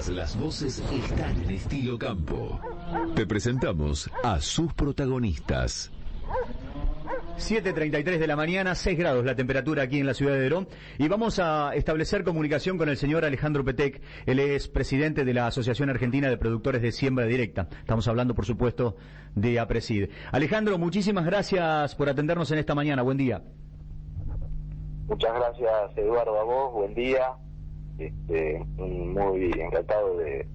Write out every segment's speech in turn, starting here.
Todas las voces están en Estilo Campo. Te presentamos a sus protagonistas. 7:33 de la mañana, 6 grados la temperatura aquí en la ciudad de Deró, y vamos a establecer comunicación con el señor Alejandro Petec. Él es presidente de la Asociación Argentina de Productores de Siembra Directa. Estamos hablando, por supuesto, de APRESID. Alejandro, muchísimas gracias por atendernos en esta mañana. Buen día. Muchas gracias, Eduardo, a vos. Buen día. Muy encantado de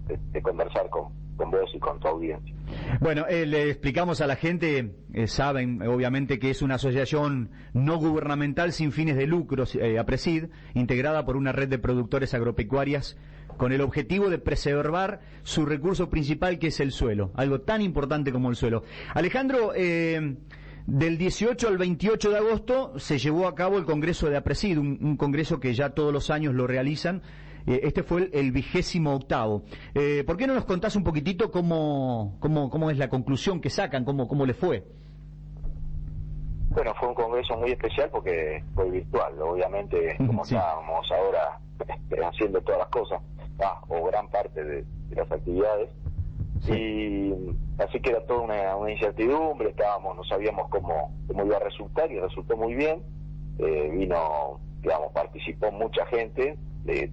conversar con vos y con tu audiencia. Bueno, le explicamos a la gente, saben obviamente que es una asociación no gubernamental sin fines de lucro, APRESID, integrada por una red de productores agropecuarias con el objetivo de preservar su recurso principal, que es el suelo, algo tan importante como el suelo. Alejandro, del 18 al 28 de agosto se llevó a cabo el Congreso de APRESID, un congreso que ya todos los años lo realizan. Este fue el 28º. ¿Por qué no nos contás un poquitito cómo es la conclusión que sacan, cómo le fue? Bueno, fue un congreso muy especial porque fue virtual, obviamente, como sí. Estábamos ahora haciendo todas las cosas, o gran parte de las actividades. Sí. Y así que era toda una incertidumbre, no sabíamos cómo iba a resultar, y resultó muy bien. Participó mucha gente,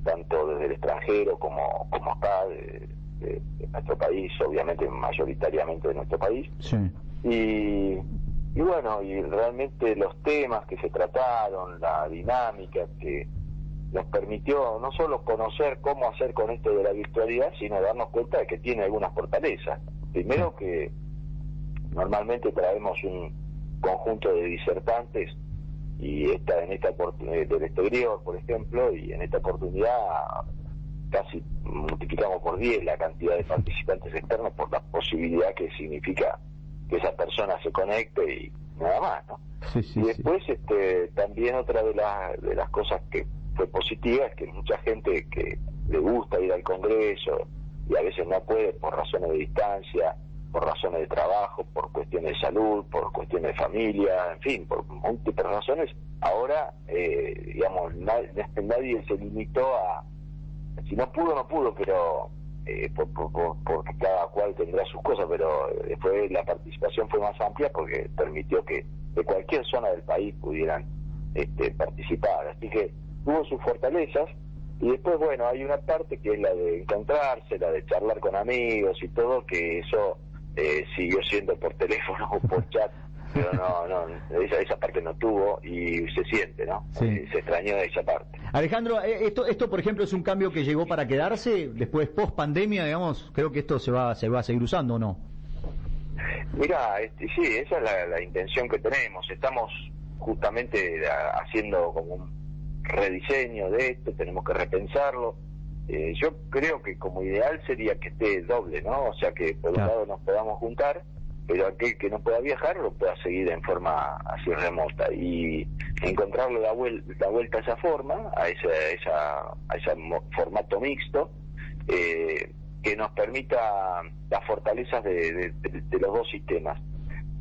tanto desde el extranjero como acá, de nuestro país, obviamente mayoritariamente de nuestro país. Sí. Y bueno, y realmente los temas que se trataron, la dinámica que nos permitió no solo conocer cómo hacer con esto de la virtualidad, sino darnos cuenta de que tiene algunas fortalezas. Primero, que normalmente traemos un conjunto de disertantes, y en esta oportunidad del exterior, por ejemplo, y en esta oportunidad casi multiplicamos por 10 la cantidad de participantes externos, por la posibilidad que significa que esa persona se conecte y nada más, ¿no? Sí, y después también otra de las cosas que fue positiva es que mucha gente que le gusta ir al Congreso y a veces no puede por razones de distancia, por razones de trabajo, por cuestiones de salud, por cuestiones de familia, en fin, por múltiples razones, ahora, nadie se limitó a, si no pudo, pero porque cada cual tendrá sus cosas, pero después la participación fue más amplia porque permitió que de cualquier zona del país pudieran participar, así que tuvo sus fortalezas. Y después, bueno, hay una parte que es la de encontrarse, la de charlar con amigos y todo, que eso siguió siendo por teléfono o por chat, pero esa parte no tuvo, y se siente, ¿no? Sí. Se extrañó esa parte. Alejandro, esto por ejemplo es un cambio que llegó para quedarse después post pandemia, digamos. Creo que esto se va a seguir usando, ¿o no? Mira, sí, esa es la intención que tenemos. Estamos justamente haciendo como un rediseño de esto, tenemos que repensarlo. Yo creo que como ideal sería que esté doble, ¿no? O sea, que por un lado nos podamos juntar, pero aquel que no pueda viajar lo pueda seguir en forma así remota, y encontrarle la vuelta a esa forma, a ese formato mixto, que nos permita las fortalezas de los dos sistemas.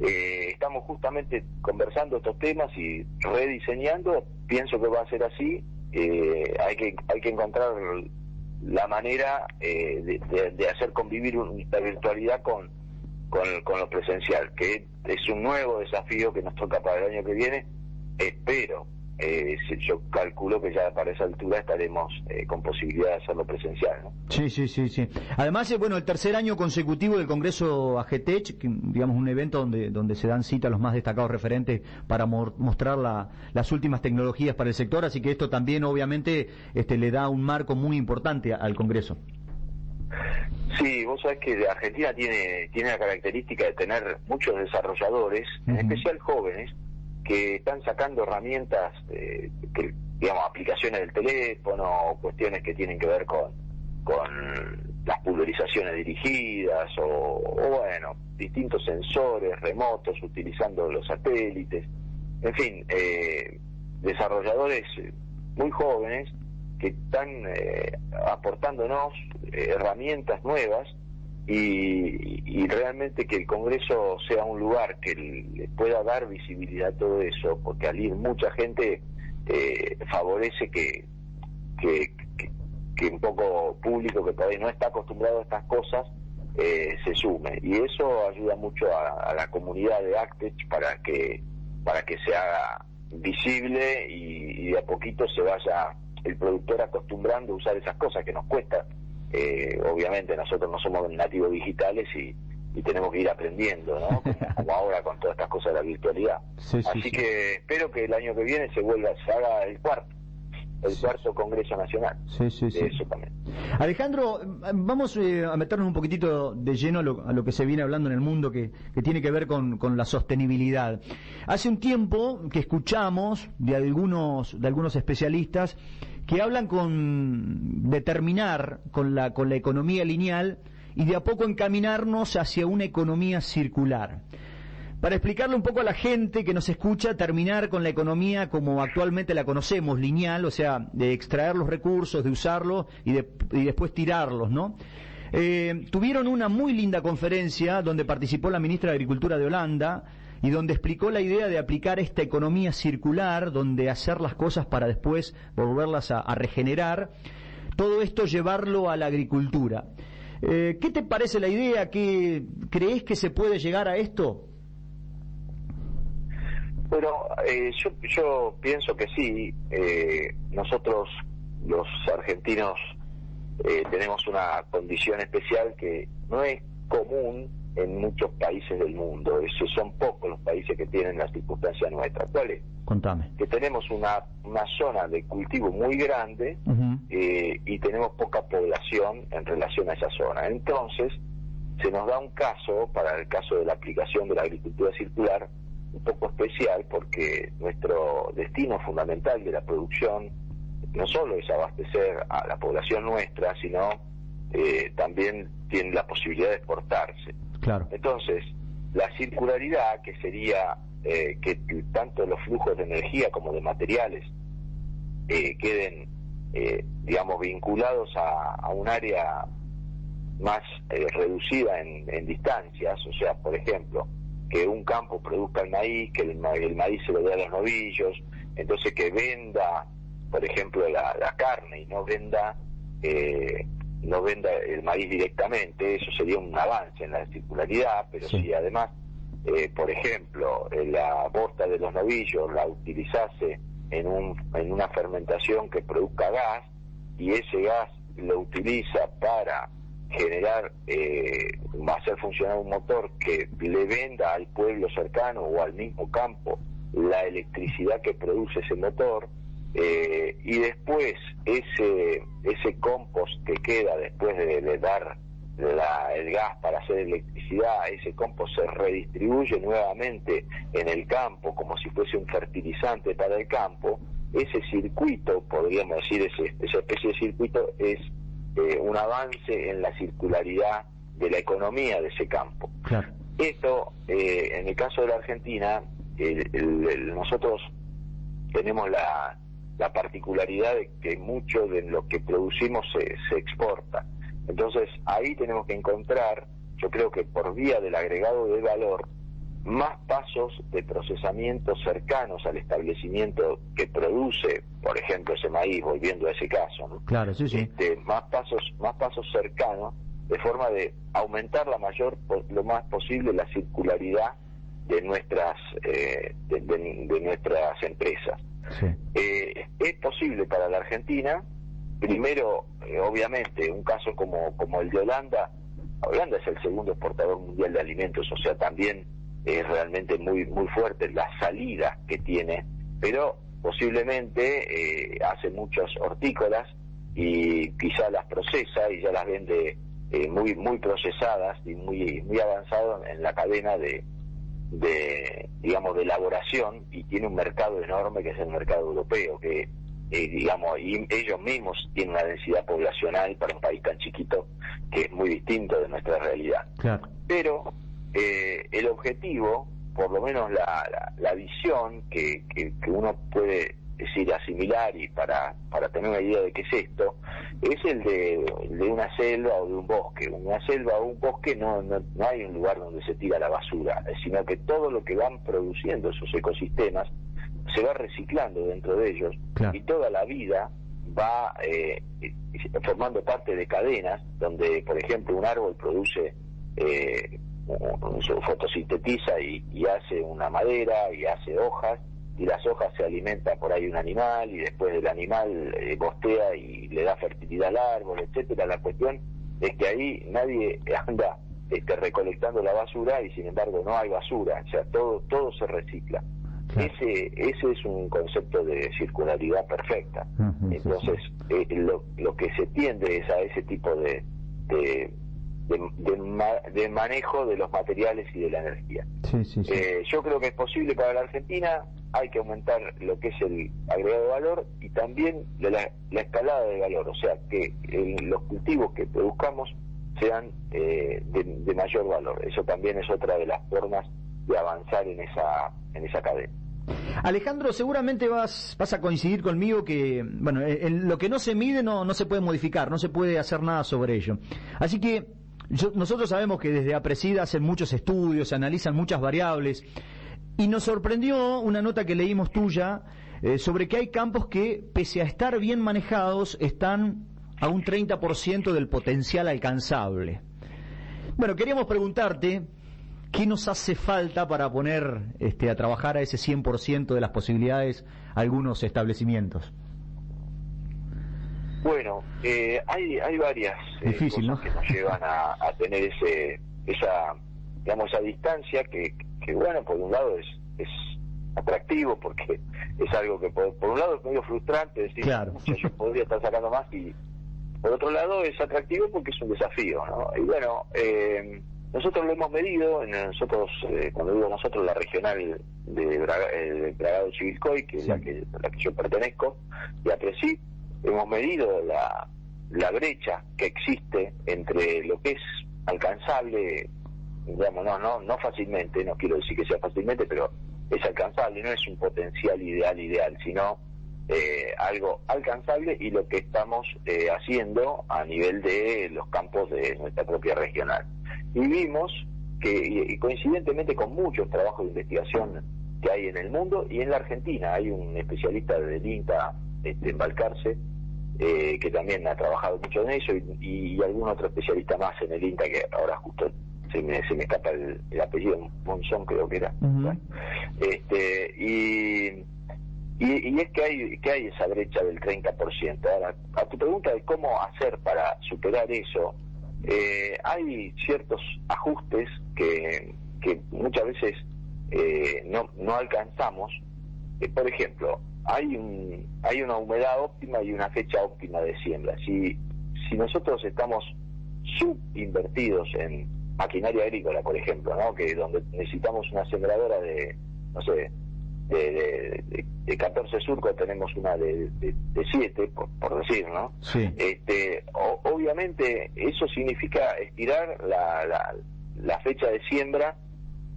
Estamos justamente conversando estos temas y rediseñando. Pienso que va a ser así. Hay que encontrar la manera de hacer convivir la virtualidad con lo presencial, que es un nuevo desafío que nos toca para el año que viene. Espero, yo calculo que ya para esa altura estaremos con posibilidad de hacerlo presencial, ¿no? Sí. Además, el tercer año consecutivo del Congreso AGTech, digamos un evento donde se dan cita a los más destacados referentes para mostrar las últimas tecnologías para el sector, así que esto también obviamente le da un marco muy importante al Congreso. Sí, vos sabés que Argentina tiene la característica de tener muchos desarrolladores, en especial jóvenes, que están sacando herramientas, aplicaciones del teléfono, o cuestiones que tienen que ver con las pulverizaciones dirigidas, o distintos sensores remotos utilizando los satélites, en fin, desarrolladores muy jóvenes que están aportándonos herramientas nuevas, y realmente que el Congreso sea un lugar que le pueda dar visibilidad a todo eso, porque al ir mucha gente favorece que que un poco público que todavía no está acostumbrado a estas cosas se sume, y eso ayuda mucho a la comunidad de Actech para que se haga visible y de a poquito se vaya el productor acostumbrando a usar esas cosas que nos cuesta. Obviamente nosotros no somos nativos digitales y tenemos que ir aprendiendo, ¿no? Como ahora con todas estas cosas de la virtualidad. Así que espero que el año que viene se haga el cuarto Congreso Nacional. Eso también. Alejandro, vamos a meternos un poquitito de lleno a lo que se viene hablando en el mundo que tiene que ver con la sostenibilidad. Hace un tiempo que escuchamos de algunos especialistas que hablan de terminar con la economía lineal y de a poco encaminarnos hacia una economía circular. Para explicarle un poco a la gente que nos escucha, terminar con la economía como actualmente la conocemos, lineal, o sea, de extraer los recursos, de usarlos y después tirarlos, ¿no? Tuvieron una muy linda conferencia donde participó la ministra de Agricultura de Holanda y donde explicó la idea de aplicar esta economía circular, donde hacer las cosas para después volverlas a regenerar. Todo esto llevarlo a la agricultura. ¿Qué te parece la idea? ¿Qué crees que se puede llegar a esto? Bueno, yo pienso que sí. Nosotros, los argentinos, tenemos una condición especial que no es común en muchos países del mundo. Son pocos los países que tienen la circunstancia nuestra. ¿Cuál es? Contame. Que tenemos una zona de cultivo muy grande y tenemos poca población en relación a esa zona. Entonces, se nos da un caso, para el caso de la aplicación de la agricultura circular, un poco especial, porque nuestro destino fundamental de la producción no solo es abastecer a la población nuestra, sino también tiene la posibilidad de exportarse. Claro. Entonces, la circularidad, que sería que tanto los flujos de energía como de materiales queden, digamos, vinculados a un área más reducida en distancias, o sea, por ejemplo, que un campo produzca el maíz, que el maíz se lo dé a los novillos, entonces que venda, por ejemplo, la carne y no venda el maíz directamente. Eso sería un avance en la circularidad, pero si además, por ejemplo, la bosta de los novillos la utilizase en una fermentación que produzca gas, y ese gas lo utiliza para generar, hacer funcionar un motor que le venda al pueblo cercano o al mismo campo la electricidad que produce ese motor, y después ese compost que queda después de dar el gas para hacer electricidad, ese compost se redistribuye nuevamente en el campo como si fuese un fertilizante para el campo. Ese circuito, podríamos decir, esa especie de circuito es un avance en la circularidad de la economía de ese campo. Claro. Esto, en el caso de la Argentina, nosotros tenemos la particularidad de que mucho de lo que producimos se exporta. Entonces, ahí tenemos que encontrar, yo creo que por vía del agregado de valor, más pasos de procesamiento cercanos al establecimiento que produce, por ejemplo, ese maíz, volviendo a ese caso, ¿no? Claro, sí. Más pasos cercanos, de forma de aumentar lo más posible la circularidad de nuestras nuestras empresas. Sí. Es posible para la Argentina. Primero, obviamente, un caso como el de Holanda. Holanda es el segundo exportador mundial de alimentos, o sea, también es realmente muy muy fuerte la salida que tiene, pero posiblemente hace muchas hortícolas y quizá las procesa y ya las vende muy muy procesadas y muy muy avanzado en la cadena de digamos de elaboración, y tiene un mercado enorme que es el mercado europeo, que digamos, y ellos mismos tienen una densidad poblacional para un país tan chiquito que es muy distinto de nuestra realidad. Claro. Pero el objetivo, por lo menos la visión que uno puede decir asimilar, y para tener una idea de qué es esto, es el de una selva o de un bosque. Una selva o un bosque no hay un lugar donde se tira la basura, sino que todo lo que van produciendo esos ecosistemas se va reciclando dentro de ellos. Claro. Y toda la vida va formando parte de cadenas donde, por ejemplo, un árbol produce, fotosintetiza y hace una madera y hace hojas, y las hojas se alimenta por ahí un animal, y después del animal bostea y le da fertilidad al árbol, etcétera. La cuestión es que ahí nadie anda recolectando la basura, y sin embargo no hay basura, o sea, todo se recicla. Claro. Ese es un concepto de circularidad perfecta. Entonces, lo que se tiende es a ese tipo de manejo de los materiales y de la energía. Yo creo que es posible para la Argentina. Hay que aumentar lo que es el agregado de valor y también la escalada de valor, o sea, que los cultivos que produzcamos sean de mayor valor. Eso también es otra de las formas de avanzar en esa cadena. Alejandro, seguramente vas a coincidir conmigo que, bueno, lo que no se mide no se puede modificar, no se puede hacer nada sobre ello. Así que nosotros sabemos que desde APRESID hacen muchos estudios, se analizan muchas variables, y nos sorprendió una nota que leímos tuya sobre que hay campos que, pese a estar bien manejados, están a un 30% del potencial alcanzable. Bueno, queríamos preguntarte, ¿qué nos hace falta para poner a trabajar a ese 100% de las posibilidades algunos establecimientos? Bueno, hay varias difícil, cosas, ¿no?, que nos llevan a tener esa distancia que bueno, por un lado es atractivo, porque es algo que por un lado es medio frustrante decir, claro, yo podría estar sacando más, y por otro lado es atractivo porque es un desafío, ¿no? Y bueno, nosotros lo hemos medido, cuando digo nosotros, la regional de Bragado Chivilcoy, que es la que yo pertenezco, y APRESID, hemos medido la brecha que existe entre lo que es alcanzable, digamos, no fácilmente, no quiero decir que sea fácilmente, pero es alcanzable, no es un potencial ideal, sino algo alcanzable, y lo que estamos haciendo a nivel de los campos de nuestra propia regional. Y vimos que, y coincidentemente con muchos trabajos de investigación que hay en el mundo y en la Argentina, hay un especialista del INTA, en Balcarce, que también ha trabajado mucho en eso, y algún otro especialista más en el INTA, que ahora justo se me escapa el apellido, Monzón creo que era. Bueno, y es que hay esa brecha del 30%. Ahora, a tu pregunta de cómo hacer para superar eso, hay ciertos ajustes que muchas veces no alcanzamos. Por ejemplo, hay una humedad óptima y una fecha óptima de siembra. Si nosotros estamos subinvertidos en maquinaria agrícola, por ejemplo, ¿no?, que donde necesitamos una sembradora de 14 surcos, tenemos una de 7, por decir, ¿no? Sí. Obviamente eso significa estirar la fecha de siembra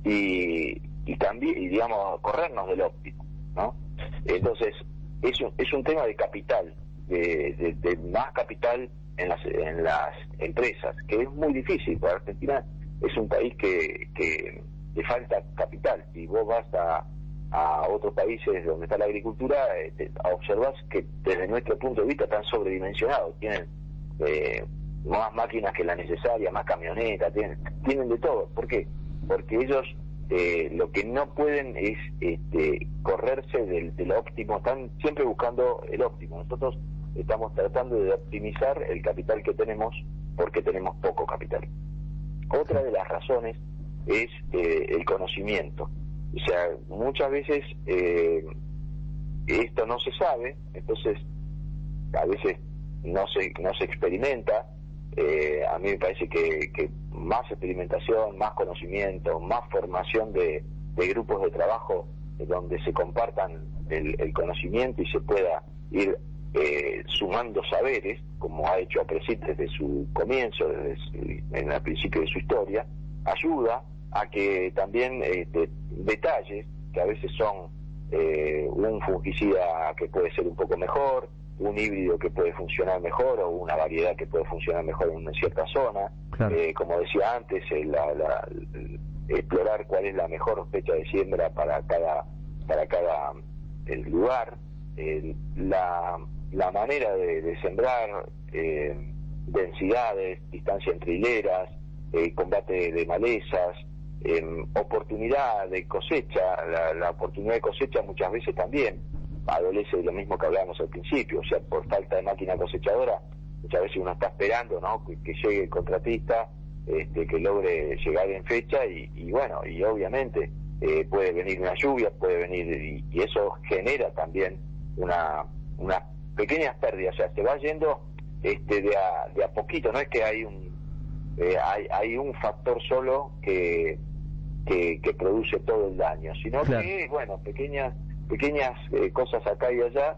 y también, y digamos, corrernos del óptimo, ¿no? Entonces es un tema de capital, de más capital en las empresas, que es muy difícil, porque Argentina es un país que le falta capital. Si vos vas a otros países donde está la agricultura, observás que desde nuestro punto de vista están sobredimensionados, tienen más máquinas que la necesaria, más camionetas, tienen de todo. ¿Por qué? Porque ellos lo que no pueden es correrse del óptimo, están siempre buscando el óptimo. Nosotros estamos tratando de optimizar el capital que tenemos, porque tenemos poco capital. Otra de las razones es el conocimiento. O sea, muchas veces esto no se sabe, entonces a veces no se experimenta. A mí me parece que más experimentación, más conocimiento, más formación de grupos de trabajo donde se compartan el conocimiento y se pueda ir sumando saberes, como ha hecho APRESID desde su comienzo, en el principio de su historia, ayuda a que también detalles que a veces son un fungicida que puede ser un poco mejor, un híbrido que puede funcionar mejor, o una variedad que puede funcionar mejor en una cierta zona. Claro. Como decía antes, explorar cuál es la mejor fecha de siembra para cada lugar. la manera de sembrar, densidades, distancia entre hileras, combate de malezas, oportunidad de cosecha. La oportunidad de cosecha muchas veces también adolece de lo mismo que hablábamos al principio, o sea, por falta de máquina cosechadora, muchas veces uno está esperando, ¿no?, que llegue el contratista, que logre llegar en fecha, y bueno, y obviamente puede venir una lluvia, puede venir, y eso genera también unas pequeñas pérdidas. O sea, se va yendo de a poquito, no es que hay un factor solo que produce todo el daño, sino claro, que, bueno, pequeñas cosas acá y allá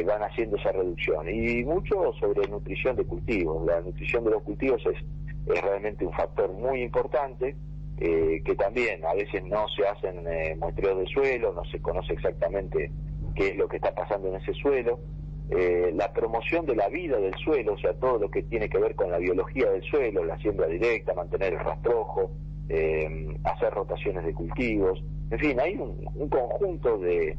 van haciendo esa reducción. Y mucho sobre nutrición de cultivos. La nutrición de los cultivos es realmente un factor muy importante, que también a veces no se hacen muestreos de suelo, no se conoce exactamente qué es lo que está pasando en ese suelo. La promoción de la vida del suelo, o sea, todo lo que tiene que ver con la biología del suelo, la siembra directa, mantener el rastrojo, hacer rotaciones de cultivos, en fin, hay un conjunto de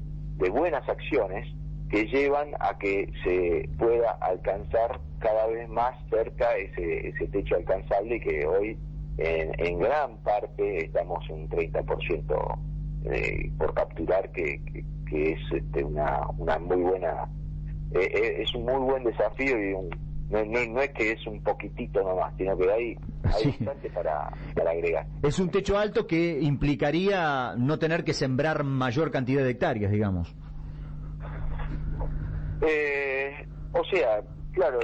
buenas acciones que llevan a que se pueda alcanzar cada vez más cerca ese techo alcanzable, y que hoy en gran parte estamos un 30% por capturar, que es una muy buena, es un muy buen desafío, y no es que es un poquitito nomás, sino que hay sí, bastante para agregar. Es un techo alto que implicaría no tener que sembrar mayor cantidad de hectáreas, digamos. O sea, claro,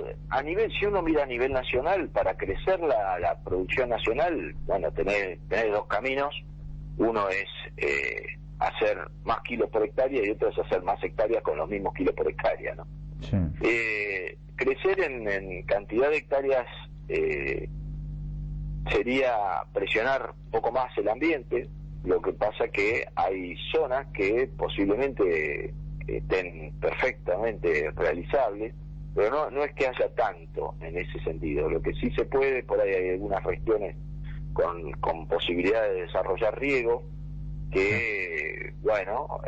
si uno mira a nivel nacional, para crecer la producción nacional, bueno, tener dos caminos. Uno es hacer más kilos por hectárea, y otro es hacer más hectáreas con los mismos kilos por hectárea, ¿no? Sí. Crecer en cantidad de hectáreas sería presionar un poco más el ambiente. Lo que pasa que hay zonas que posiblemente estén perfectamente realizables, pero no es que haya tanto en ese sentido. Lo que sí se puede, por ahí hay algunas regiones con posibilidad de desarrollar riego que, bueno,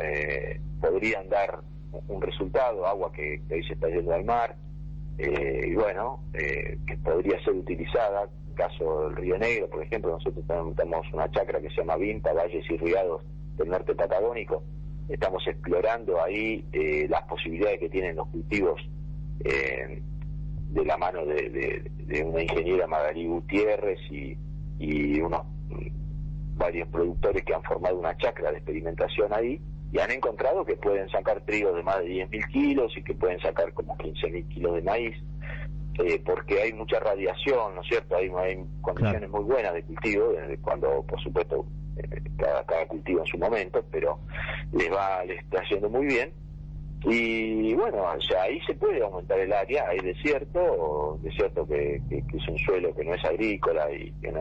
podrían dar un resultado, agua que ahí se está yendo al mar, y bueno, que podría ser utilizada. Caso del Río Negro, por ejemplo, nosotros tenemos una chacra que se llama Vinta, Valles Irrigados del norte patagónico. Estamos explorando ahí las posibilidades que tienen los cultivos, de la mano de una ingeniera, Magalí Gutiérrez, y varios productores que han formado una chacra de experimentación ahí, y han encontrado que pueden sacar trigo de más de 10.000 kilos y que pueden sacar como 15.000 kilos de maíz, porque hay mucha radiación, ¿no es cierto? Hay condiciones muy buenas de cultivo, cuando, por supuesto, cada cultivo en su momento, pero les está yendo muy bien. Y bueno, o sea, ahí se puede aumentar el área. Hay desierto que es un suelo que no es agrícola y que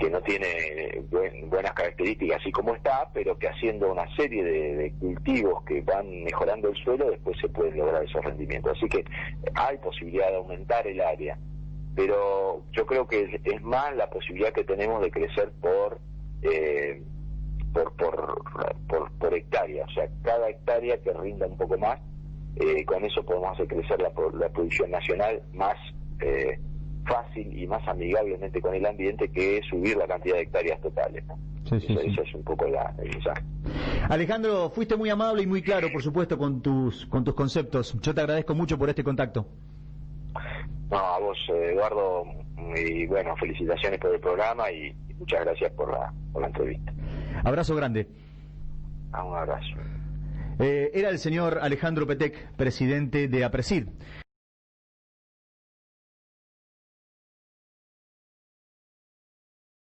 no tiene buenas características así como está, pero que haciendo una serie de cultivos que van mejorando el suelo, después se pueden lograr esos rendimientos. Así que hay posibilidad de aumentar el área, pero yo creo que es más la posibilidad que tenemos de crecer por hectárea. O sea, cada hectárea que rinda un poco más, con eso podemos hacer crecer la producción nacional más fácil y más amigablemente con el ambiente, que es subir la cantidad de hectáreas totales, ¿no? Sí. Eso es un poco el mensaje. Alejandro, fuiste muy amable y muy claro, por supuesto, con tus conceptos. Yo te agradezco mucho por este contacto. No, a vos, Eduardo, y bueno, felicitaciones por el programa y muchas gracias por la entrevista. Abrazo grande. Un abrazo. Era el señor Alejandro Petec, presidente de APRESID.